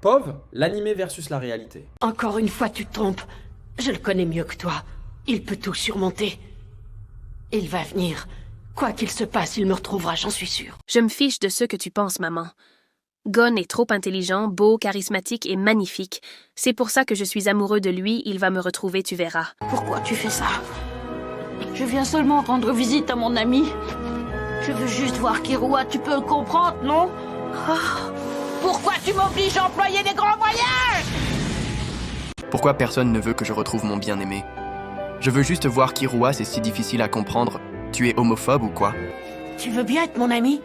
POV, l'animé versus la réalité. Encore une fois, tu te trompes. Je le connais mieux que toi. Il peut tout surmonter. Il va venir. Quoi qu'il se passe, il me retrouvera, j'en suis sûre. Je me fiche de ce que tu penses, maman. Gon est trop intelligent, beau, charismatique et magnifique. C'est pour ça que je suis amoureux de lui, il va me retrouver, tu verras. Pourquoi tu fais ça? Je viens seulement rendre visite à mon ami. Je veux juste voir Killua, tu peux le comprendre, non? Pourquoi tu m'obliges à employer des grands voyages? Pourquoi personne ne veut que je retrouve mon bien-aimé? Je veux juste voir Killua, c'est si difficile à comprendre. Tu es homophobe ou quoi? Tu veux bien être mon ami,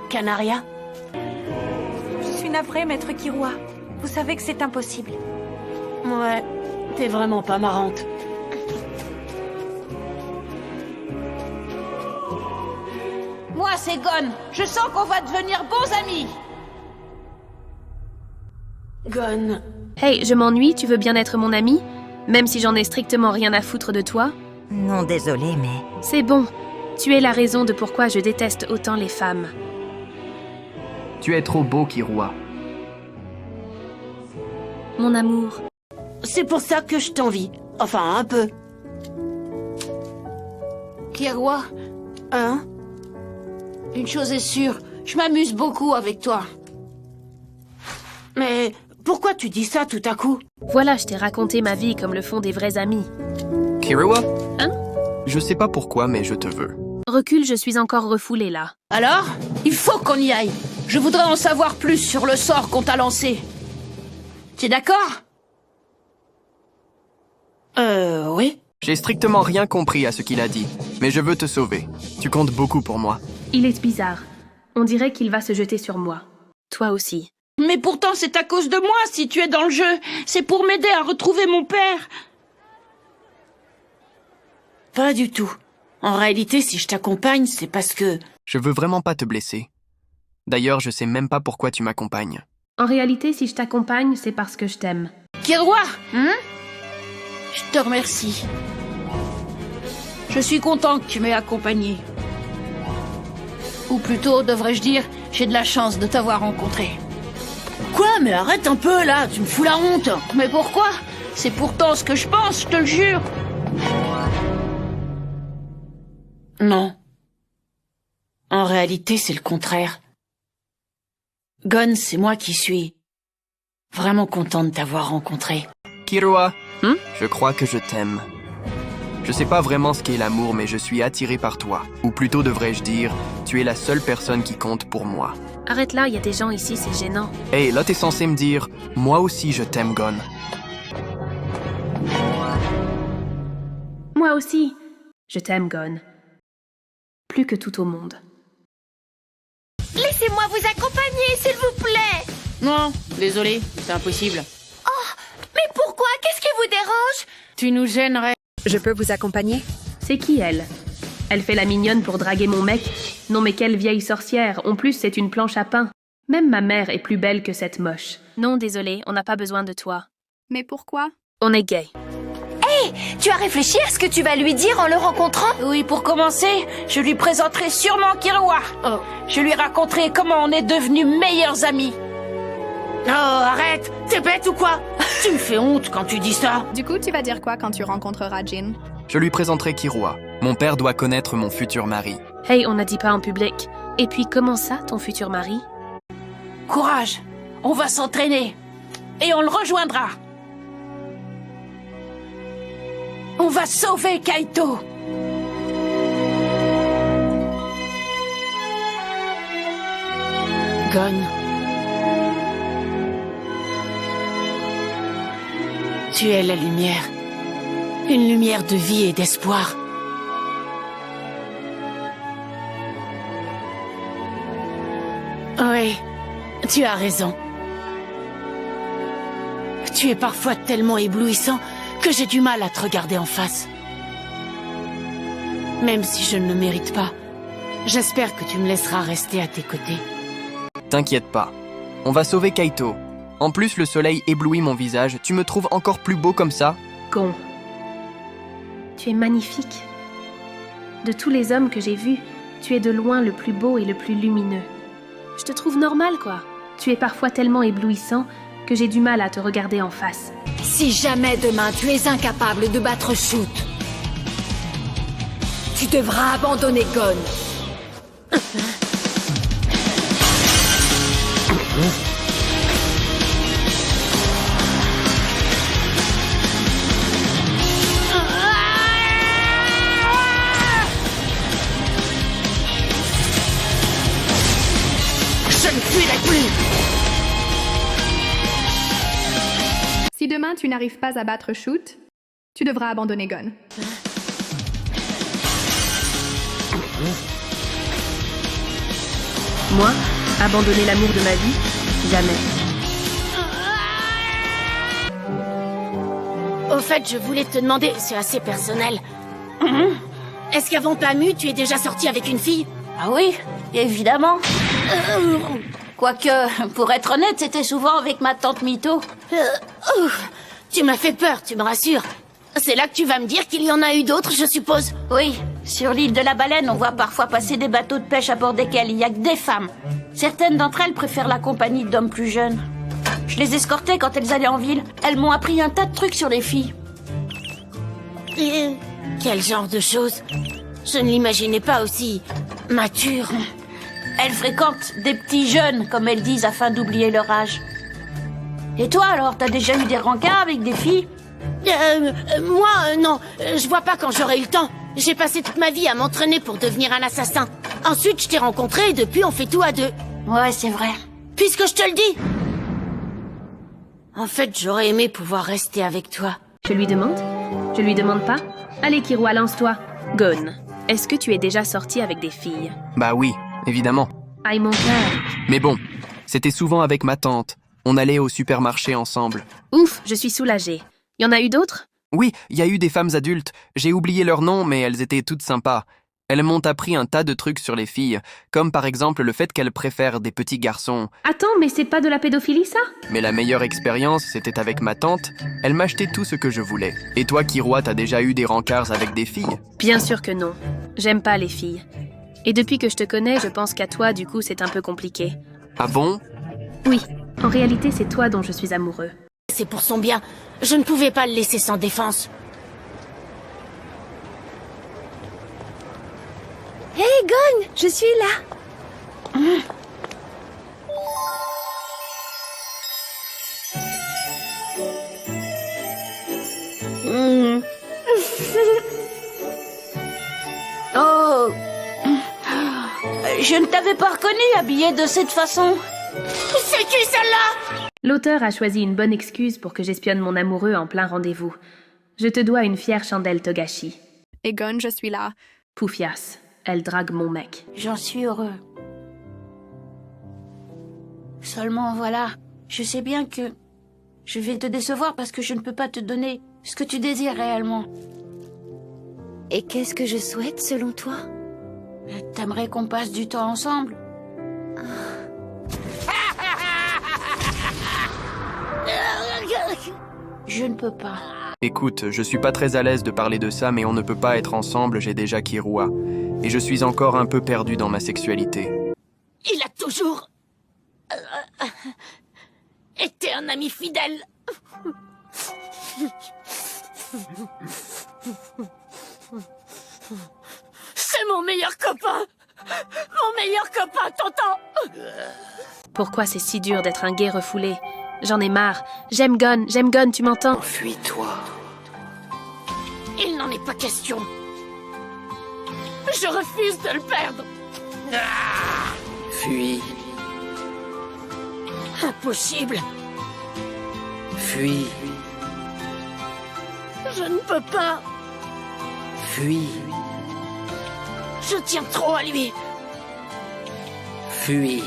Canaria? Je suis navrée, maître Killua. Vous savez que c'est impossible. Ouais, t'es vraiment pas marrante. Moi, c'est Gon. Je sens qu'on va devenir bons amis. Gon... Hey, je m'ennuie, tu veux bien être mon ami? Même si j'en ai strictement rien à foutre de toi? Non, désolé, mais... C'est bon. Tu es la raison de pourquoi je déteste autant les femmes. Tu es trop beau, Killua. Mon amour. C'est pour ça que je t'envie. Enfin, un peu. Killua, hein? Une chose est sûre, je m'amuse beaucoup avec toi. Mais pourquoi tu dis ça tout à coup? Voilà, je t'ai raconté ma vie comme le font des vrais amis. Killua? Hein? Je sais pas pourquoi, mais je te veux. Recule, je suis encore refoulée là. Alors? Il faut qu'on y aille. Je voudrais en savoir plus sur le sort qu'on t'a lancé. Tu es d'accord? Oui. J'ai strictement rien compris à ce qu'il a dit, mais je veux te sauver. Tu comptes beaucoup pour moi. Il est bizarre. On dirait qu'il va se jeter sur moi. Toi aussi. Mais pourtant, c'est à cause de moi si tu es dans le jeu. C'est pour m'aider à retrouver mon père. Pas du tout. En réalité, si je t'accompagne, c'est parce que... Je veux vraiment pas te blesser. D'ailleurs, je sais même pas pourquoi tu m'accompagnes. En réalité, si je t'accompagne, c'est parce que je t'aime. Killua, je te remercie. Je suis content que tu m'aies accompagné. Ou plutôt, devrais-je dire, j'ai de la chance de t'avoir rencontré. Quoi? Mais arrête un peu, là, tu me fous la honte. Mais pourquoi? C'est pourtant ce que je pense, je te le jure. Non. En réalité, c'est le contraire. Gon, c'est moi qui suis vraiment content de t'avoir rencontré. Killua, je crois que je t'aime. Je sais pas vraiment ce qu'est l'amour, mais je suis attiré par toi. Ou plutôt devrais-je dire, tu es la seule personne qui compte pour moi. Arrête là, il y a des gens ici, c'est gênant. Hey, là t'es censé me dire, moi aussi je t'aime, Gon. Moi aussi. Je t'aime, Gon. Plus que tout au monde. Laissez-moi vous accompagner, s'il vous plaît. Non, désolé, c'est impossible. Mais pourquoi? Qu'est-ce qui vous dérange? Tu nous gênerais. Je peux vous accompagner? C'est qui, elle? Elle fait la mignonne pour draguer mon mec? Non mais quelle vieille sorcière. En plus, c'est une planche à pain. Même ma mère est plus belle que cette moche. Non, désolé, on n'a pas besoin de toi. Mais pourquoi? On est gay. Tu as réfléchi à ce que tu vas lui dire en le rencontrant? Oui, pour commencer, je lui présenterai sûrement Killua. Je lui raconterai comment on est devenus meilleurs amis. Oh, arrête! T'es bête ou quoi? Tu me fais honte quand tu dis ça. Du coup, tu vas dire quoi quand tu rencontreras Jin? Je lui présenterai Killua. Mon père doit connaître mon futur mari. Hey, on n'a dit pas en public. Et puis, comment ça, ton futur mari? Courage, on va s'entraîner. Et on le rejoindra. On va sauver Kaito. Gon. Tu es la lumière. Une lumière de vie et d'espoir. Oui, tu as raison. Tu es parfois tellement éblouissant que j'ai du mal à te regarder en face. Même si je ne le mérite pas, j'espère que tu me laisseras rester à tes côtés. T'inquiète pas. On va sauver Kaito. En plus, le soleil éblouit mon visage. Tu me trouves encore plus beau comme ça? Gon. Tu es magnifique. De tous les hommes que j'ai vus, tu es de loin le plus beau et le plus lumineux. Je te trouve normal, quoi. Tu es parfois tellement éblouissant que j'ai du mal à te regarder en face. Si jamais demain tu es incapable de battre Shoot, tu devras abandonner Gon. Je ne fuirai plus. Si demain tu n'arrives pas à battre Shoot, tu devras abandonner Gon. Moi, abandonner l'amour de ma vie? Jamais. Au fait, je voulais te demander, c'est assez personnel. Est-ce qu'avant Pamu, tu es déjà sortie avec une fille? Ah oui, évidemment. Quoique, pour être honnête, c'était souvent avec ma tante Mito. Tu m'as fait peur, tu me rassures. C'est là que tu vas me dire qu'il y en a eu d'autres, je suppose. Oui, sur l'île de la Baleine, on voit parfois passer des bateaux de pêche à bord desquels il y a que des femmes. Certaines d'entre elles préfèrent la compagnie d'hommes plus jeunes. Je les escortais quand elles allaient en ville. Elles m'ont appris un tas de trucs sur les filles. Quel genre de choses? Je ne l'imaginais pas aussi mature. Elles fréquentent des petits jeunes, comme elles disent, afin d'oublier leur âge. Et toi alors, t'as déjà eu des rencarts avec des filles? Moi, non. Je vois pas quand j'aurai eu le temps. J'ai passé toute ma vie à m'entraîner pour devenir un assassin. Ensuite, je t'ai rencontré et depuis, on fait tout à deux. Ouais, c'est vrai. Puisque je te le dis. En fait, j'aurais aimé pouvoir rester avec toi. Je lui demande? Je lui demande pas? Allez, Killua, lance-toi. Gon, est-ce que tu es déjà sorti avec des filles? Bah oui, évidemment. Aïe, mon cœur. Mais bon, c'était souvent avec ma tante. On allait au supermarché ensemble. Ouf, je suis soulagée. Y en a eu d'autres? Oui, il y a eu des femmes adultes. J'ai oublié leur nom, mais elles étaient toutes sympas. Elles m'ont appris un tas de trucs sur les filles, comme par exemple le fait qu'elles préfèrent des petits garçons. Attends, mais c'est pas de la pédophilie, ça? Mais la meilleure expérience, c'était avec ma tante. Elle m'achetait tout ce que je voulais. Et toi, Killua, t'as déjà eu des rencarts avec des filles? Bien sûr que non. J'aime pas les filles. Et depuis que je te connais, je pense qu'à toi, du coup, c'est un peu compliqué. Ah bon? Oui, en réalité, c'est toi dont je suis amoureux. C'est pour son bien. Je ne pouvais pas le laisser sans défense. Hey Gon, je suis là. Oh, je ne t'avais pas reconnu habillée de cette façon. C'est qui celle-là? L'auteur a choisi une bonne excuse pour que j'espionne mon amoureux en plein rendez-vous. Je te dois une fière chandelle Togashi. Et Gon, je suis là. Poufias, elle drague mon mec. J'en suis heureux. Seulement voilà, je sais bien que je vais te décevoir parce que je ne peux pas te donner ce que tu désires réellement. Et qu'est-ce que je souhaite selon toi? T'aimerais qu'on passe du temps ensemble? Je ne peux pas. Écoute, je suis pas très à l'aise de parler de ça, mais on ne peut pas être ensemble, j'ai déjà Killua. Et je suis encore un peu perdu dans ma sexualité. Il a toujours été un ami fidèle. C'est mon meilleur copain. Mon meilleur copain, t'entends? Pourquoi c'est si dur d'être un gay refoulé? J'en ai marre. J'aime Gon, tu m'entends? Fuis-toi. Il n'en est pas question. Je refuse de le perdre. Fuis. Impossible. Fuis. Je ne peux pas. Fuis. Je tiens trop à lui. Fuis.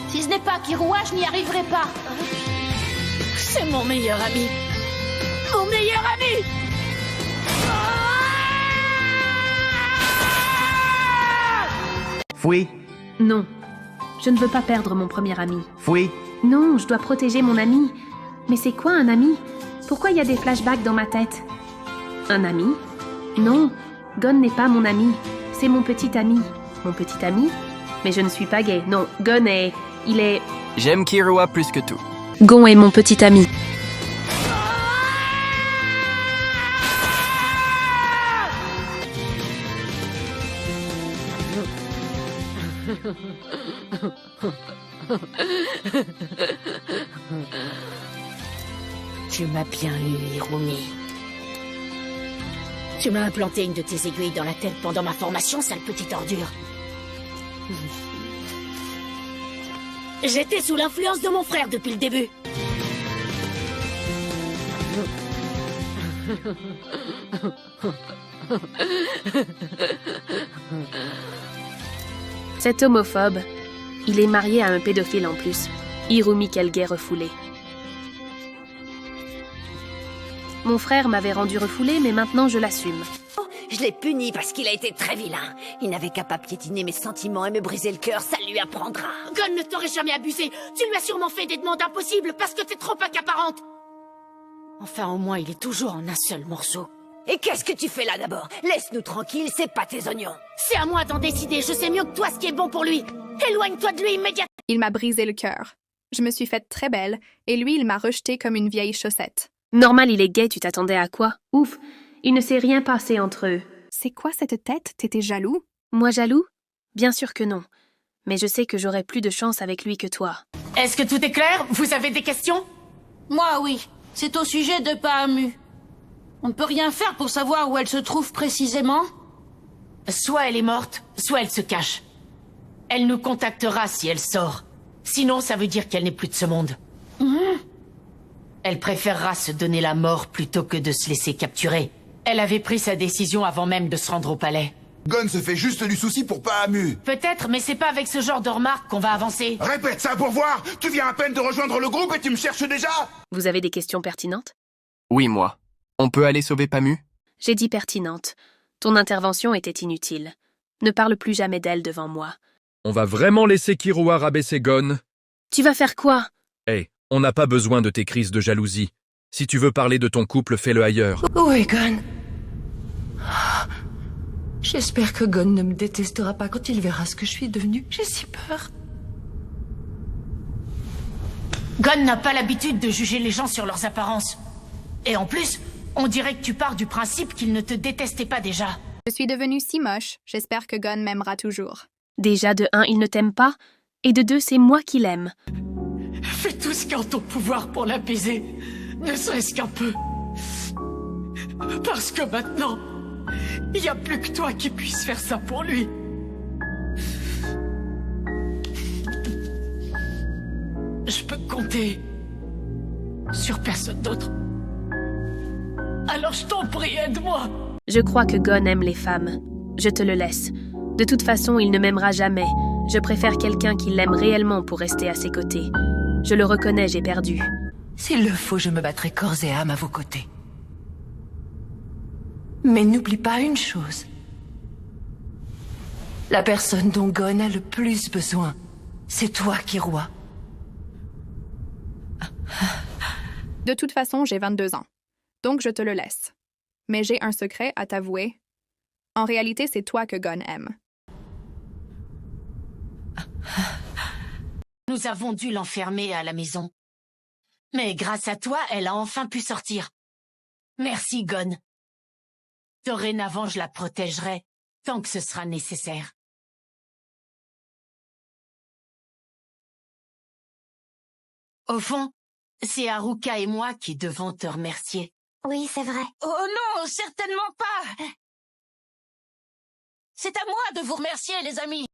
Si ce n'est pas Killua, je n'y arriverai pas. C'est mon meilleur ami. Mon meilleur ami. Fuis. Non. Je ne veux pas perdre mon premier ami. Fuis. Non, je dois protéger mon ami. Mais c'est quoi un ami? Pourquoi il y a des flashbacks dans ma tête? Un ami? Non, Gon n'est pas mon ami. C'est mon petit ami. Mon petit ami? Mais je ne suis pas gay. Non, Gon est... il est... J'aime Killua plus que tout. Gon est mon petit ami. Tu m'as bien eu, Hirumi. Tu m'as implanté une de tes aiguilles dans la tête pendant ma formation, sale petite ordure. J'étais sous l'influence de mon frère depuis le début. Cet homophobe, il est marié à un pédophile en plus. Hirumi Kelge refoulé. Mon frère m'avait rendu refoulé, mais maintenant je l'assume. Je l'ai puni parce qu'il a été très vilain. Il n'avait qu'à pas piétiner mes sentiments et me briser le cœur, ça lui apprendra. Gon ne t'aurait jamais abusé. Tu lui as sûrement fait des demandes impossibles parce que t'es trop accaparante. Enfin, au moins, il est toujours en un seul morceau. Et qu'est-ce que tu fais là d'abord? Laisse-nous tranquille, c'est pas tes oignons. C'est à moi d'en décider. Je sais mieux que toi ce qui est bon pour lui. Éloigne-toi de lui immédiatement. Il m'a brisé le cœur. Je me suis faite très belle, et lui, il m'a rejetée comme une vieille chaussette. Normal, il est gay, tu t'attendais à quoi? Ouf, il ne s'est rien passé entre eux. C'est quoi cette tête? T'étais jaloux? Moi jaloux? Bien sûr que non. Mais je sais que j'aurai plus de chance avec lui que toi. Est-ce que tout est clair? Vous avez des questions? Moi, oui. C'est au sujet de Pahamu. On ne peut rien faire pour savoir où elle se trouve précisément. Soit elle est morte, soit elle se cache. Elle nous contactera si elle sort. Sinon, ça veut dire qu'elle n'est plus de ce monde. Elle préférera se donner la mort plutôt que de se laisser capturer. Elle avait pris sa décision avant même de se rendre au palais. Gon se fait juste du souci pour Pahamu. Peut-être, mais c'est pas avec ce genre de remarques qu'on va avancer. Répète ça pour voir. Tu viens à peine de rejoindre le groupe et tu me cherches déjà. Vous avez des questions pertinentes? Oui, moi. On peut aller sauver Pamu? J'ai dit pertinente. Ton intervention était inutile. Ne parle plus jamais d'elle devant moi. On va vraiment laisser Killua rabaisser Gon? Tu vas faire quoi? Hé, on n'a pas besoin de tes crises de jalousie. Si tu veux parler de ton couple, fais-le ailleurs. Où est Gon? J'espère que Gon ne me détestera pas quand il verra ce que je suis devenue. J'ai si peur. Gon n'a pas l'habitude de juger les gens sur leurs apparences. Et en plus, on dirait que tu pars du principe qu'il ne te détestait pas déjà. Je suis devenue si moche, j'espère que Gon m'aimera toujours. Déjà, de 1, il ne t'aime pas, et de 2, c'est moi qui l'aime. Fais tout ce qui est en ton pouvoir pour l'apaiser, ne serait-ce qu'un peu. Parce que maintenant, il n'y a plus que toi qui puisse faire ça pour lui. Je peux compter sur personne d'autre. Alors je t'en prie, aide-moi. Je crois que Gon aime les femmes. Je te le laisse. De toute façon, il ne m'aimera jamais. Je préfère quelqu'un qui l'aime réellement pour rester à ses côtés. Je le reconnais, j'ai perdu. S'il le faut, je me battrai corps et âme à vos côtés. Mais n'oublie pas une chose. La personne dont Gon a le plus besoin, c'est toi, Killua. De toute façon, j'ai 22 ans. Donc je te le laisse. Mais j'ai un secret à t'avouer. En réalité, c'est toi que Gon aime. Nous avons dû l'enfermer à la maison. Mais grâce à toi, elle a enfin pu sortir. Merci, Gon. Dorénavant, je la protégerai tant que ce sera nécessaire. Au fond, c'est Haruka et moi qui devons te remercier. Oui, c'est vrai. Oh non, certainement pas. C'est à moi de vous remercier, les amis.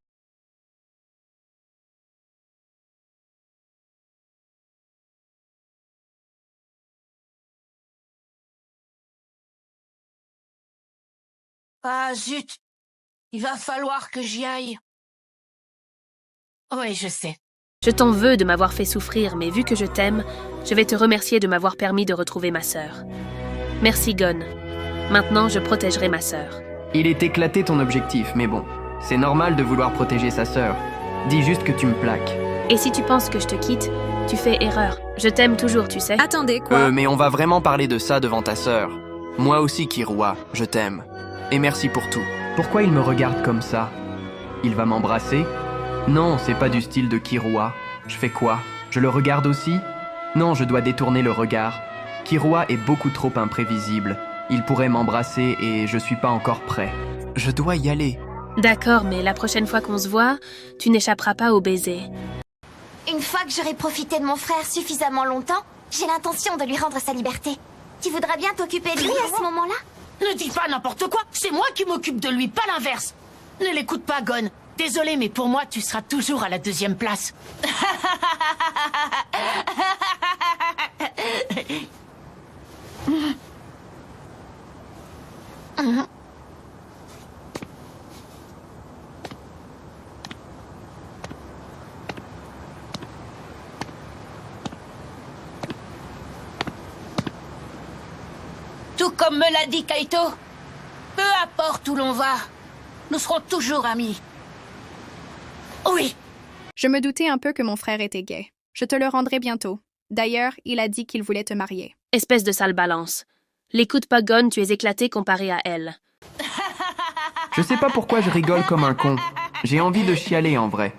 Ah zut, il va falloir que j'y aille. Oui, je sais. Je t'en veux de m'avoir fait souffrir, mais vu que je t'aime, je vais te remercier de m'avoir permis de retrouver ma sœur. Merci, Gon. Maintenant, je protégerai ma sœur. Il est éclaté ton objectif, mais bon. C'est normal de vouloir protéger sa sœur. Dis juste que tu me plaques. Et si tu penses que je te quitte, tu fais erreur. Je t'aime toujours, tu sais. Attendez, quoi? Mais on va vraiment parler de ça devant ta sœur. Moi aussi, Killua, je t'aime. Et merci pour tout. Pourquoi il me regarde comme ça? Il va m'embrasser? Non, c'est pas du style de Killua. Je fais quoi? Je le regarde aussi? Non, je dois détourner le regard. Killua est beaucoup trop imprévisible. Il pourrait m'embrasser et je suis pas encore prêt. Je dois y aller. D'accord, mais la prochaine fois qu'on se voit, tu n'échapperas pas au baiser. Une fois que j'aurai profité de mon frère suffisamment longtemps, j'ai l'intention de lui rendre sa liberté. Tu voudras bien t'occuper de lui à ce moment-là? Ne dis pas n'importe quoi, c'est moi qui m'occupe de lui, pas l'inverse. Ne l'écoute pas, Gon. Désolé, mais pour moi, tu seras toujours à la 2e place. Tout comme me l'a dit Kaito. Peu importe où l'on va, nous serons toujours amis. Oui. Je me doutais un peu que mon frère était gay. Je te le rendrai bientôt. D'ailleurs, il a dit qu'il voulait te marier. Espèce de sale balance. L'écoute pas, Gon, tu es éclaté comparé à elle. Je sais pas pourquoi je rigole comme un con. J'ai envie de chialer en vrai.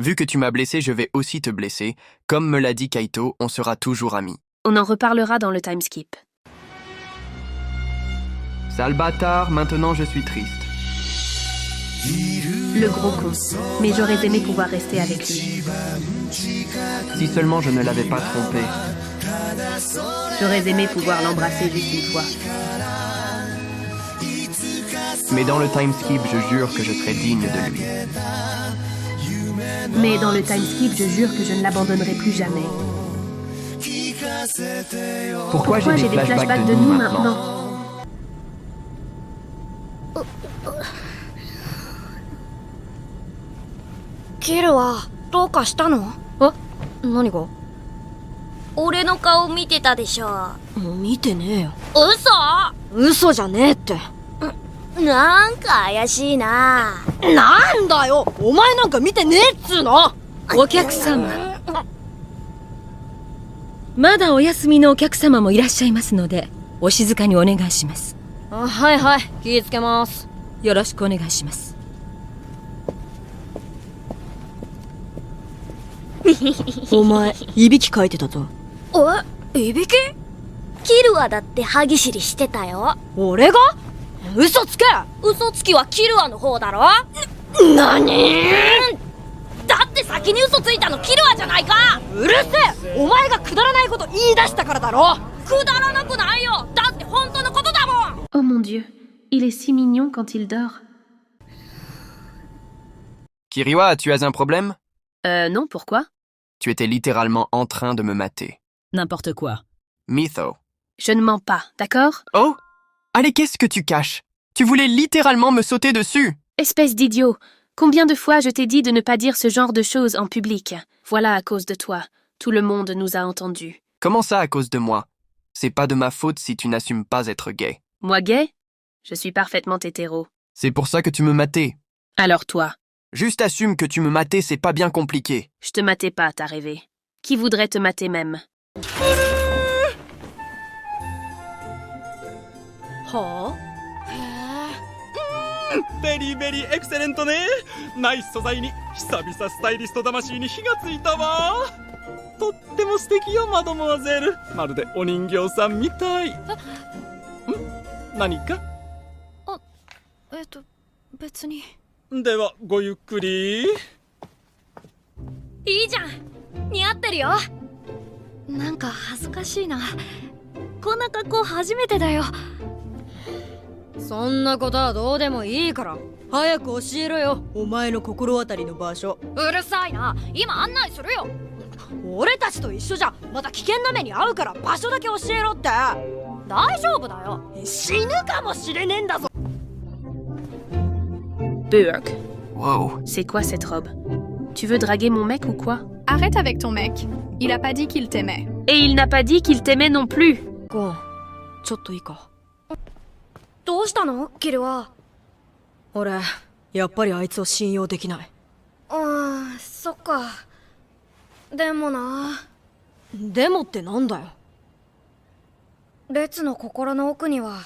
Vu que tu m'as blessé, je vais aussi te blesser. Comme me l'a dit Kaito, on sera toujours amis. On en reparlera dans le timeskip. Sale bâtard, maintenant je suis triste. Le gros con. Mais j'aurais aimé pouvoir rester avec lui. Si seulement je ne l'avais pas trompé. J'aurais aimé pouvoir l'embrasser juste une fois. Mais dans le timeskip, je jure que je serai digne de lui. Mais dans le timeskip, je jure que je ne l'abandonnerai plus jamais. Pourquoi j'ai des flashbacks de nous maintenant? Killua, どうかしたの？何が？俺の顔見てたでしょ。見てねえよ。嘘じゃねえって。なんか怪しいな。なんだよ、お前なんか見てねえっつーの。お客様、まだお休みのお客様もいらっしゃいますので、お静かにお願いします。はいはい、気ぃつけます。よろしくお願いします。お前、いびきかいてたぞ。いびき？キルアだって歯ぎしりしてたよ。俺が？嘘つけ！嘘つきはキルアの方だろ？なに？だって先に嘘ついたのキルアじゃないか！うるせえ！お前がくだらないこと言い出したからだろ！くだらなくないよ！だって本当のことだもん！ Oh mon Dieu, il est si mignon quand il dort. Killua, tu as un problème? Non, pourquoi? Tu étais littéralement en train de me mater. N'importe quoi. Mytho. Je ne mens pas, d'accord? Oh? Allez, qu'est-ce que tu caches? Tu voulais littéralement me sauter dessus! Espèce d'idiot! Combien de fois je t'ai dit de ne pas dire ce genre de choses en public? Voilà à cause de toi. Tout le monde nous a entendus. Comment ça à cause de moi? C'est pas de ma faute si tu n'assumes pas être gay. Moi gay? Je suis parfaitement hétéro. C'est pour ça que tu me matais. Alors toi? Juste assume que tu me matais, c'est pas bien compliqué. Je te matais pas, t'as rêvé. Qui voudrait te mater même?ベリーベリーエクセレントね。ナイス素材に久々スタイリスト魂に火がついたわ。とっても素敵よマドモアゼル。まるでお人形さんみたい。何か？別に。ではごゆっくり。いいじゃん、似合ってるよ。なんか恥ずかしいな。こんな格好初めてだよ。そんなことはどうでもいいから早く教えろよ、お前の心当たりの場所。うるさいな、今案内するよ。俺たちと一緒じゃまた危険な目に遭うから場所だけ教えろって。大丈夫だよ、死ぬかもしれねえんだぞ。Burk. Wow. C'est quoi cette robe? Tu veux draguer mon mec ou quoi? Arrête avec ton mec. Il a pas dit qu'il t'aimait. Et il n'a pas dit qu'il t'aimait non plus. ゴン、ちょっといいか。どうしたのキルは。俺、やっぱりあいつを信用できない。ああ、そっか。でもな。でもってなんだよ。列の心の奥には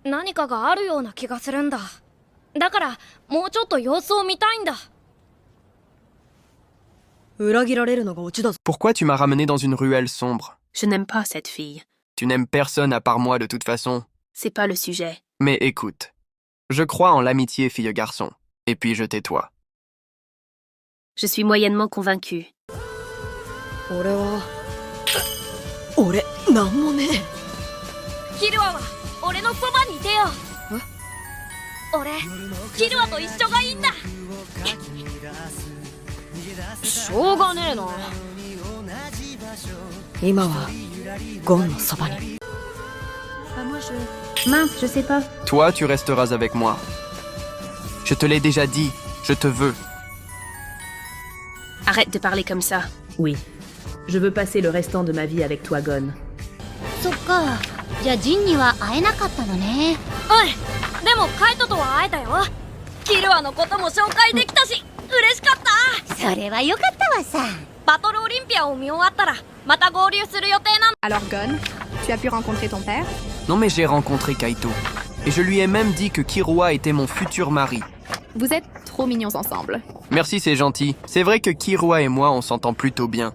何かがあるような気がするんだ。だからもうちょっと様子を見たいんだ。裏切られるのがオチだぞ。Pourquoi tu m'as ramené dans une ruelle sombre? Je n'aime pas cette fille. Tu n'aimes personne à part moi de toute façon. C'est pas le sujet. Mais écoute, je crois en l'amitié fille-garçon. Et puis je tais-toi. Je suis moyennement convaincue. 俺、なんもねえ。キルアは俺のそばにいてよ。俺、キルアと一緒がいいんだ。しょうがねえな。今はゴンのそばに。Mince, je sais pas. Toi, tu resteras avec moi. Je te l'ai déjà dit, je te veux. Arrête de parler comme ça. Oui. Je veux passer le restant de ma vie avec toi, Gon. そっか。じゃあジンには会えなかったのね。うん。でもカイトとは会えたよ。キルアのことも紹介できたし、嬉しかった。それはよかったわさ。バトルオリンピアを見終わったらまた合流する予定なの。Alors Gon, tu as pu rencontrer ton père? Non mais j'ai rencontré Kaito. Et je lui ai même dit que Killua était mon futur mari. Vous êtes trop mignons ensemble. Merci, c'est gentil. C'est vrai que Killua et moi, on s'entend plutôt bien.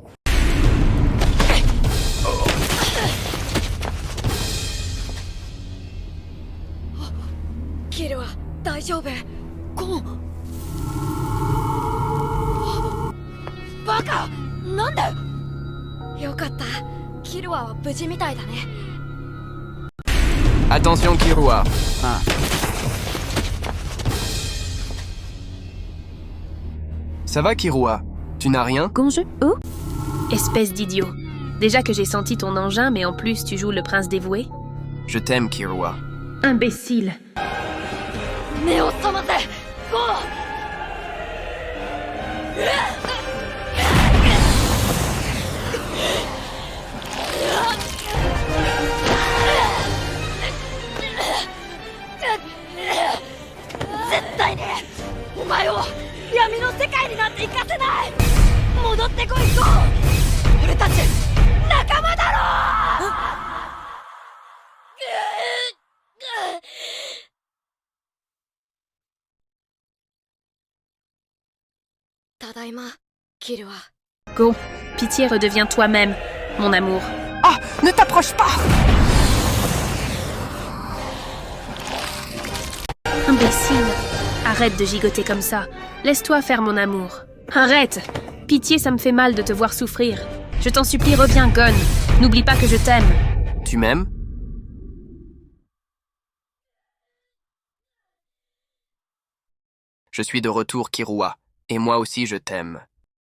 Killua, 大丈夫？ゴン。バカ！なんで？よかった。キルアは無事みたいだね。Attention, Killua. Ah. Ça va, Killua? Tu n'as rien? Gonje? Oh? Espèce d'idiot. Déjà que j'ai senti ton engin, mais en plus tu joues le prince dévoué? Je t'aime, Killua. Imbécile. 目を覚ませ！ゴン！絶対にお前を闇の世界になんて行かせない。戻ってこい、ゴン。俺たち仲間だろ。ただいま、キルア。Go, pitié, redeviens toi-même, mon amour. Ah, ne t'approche pas! Imbécile. Arrête de gigoter comme ça. Laisse-toi faire mon amour. Arrête. Pitié, ça me fait mal de te voir souffrir. Je t'en supplie, reviens, Gon. N'oublie pas que je t'aime. Tu m'aimes? Je suis de retour, Killua. Et moi aussi, je t'aime.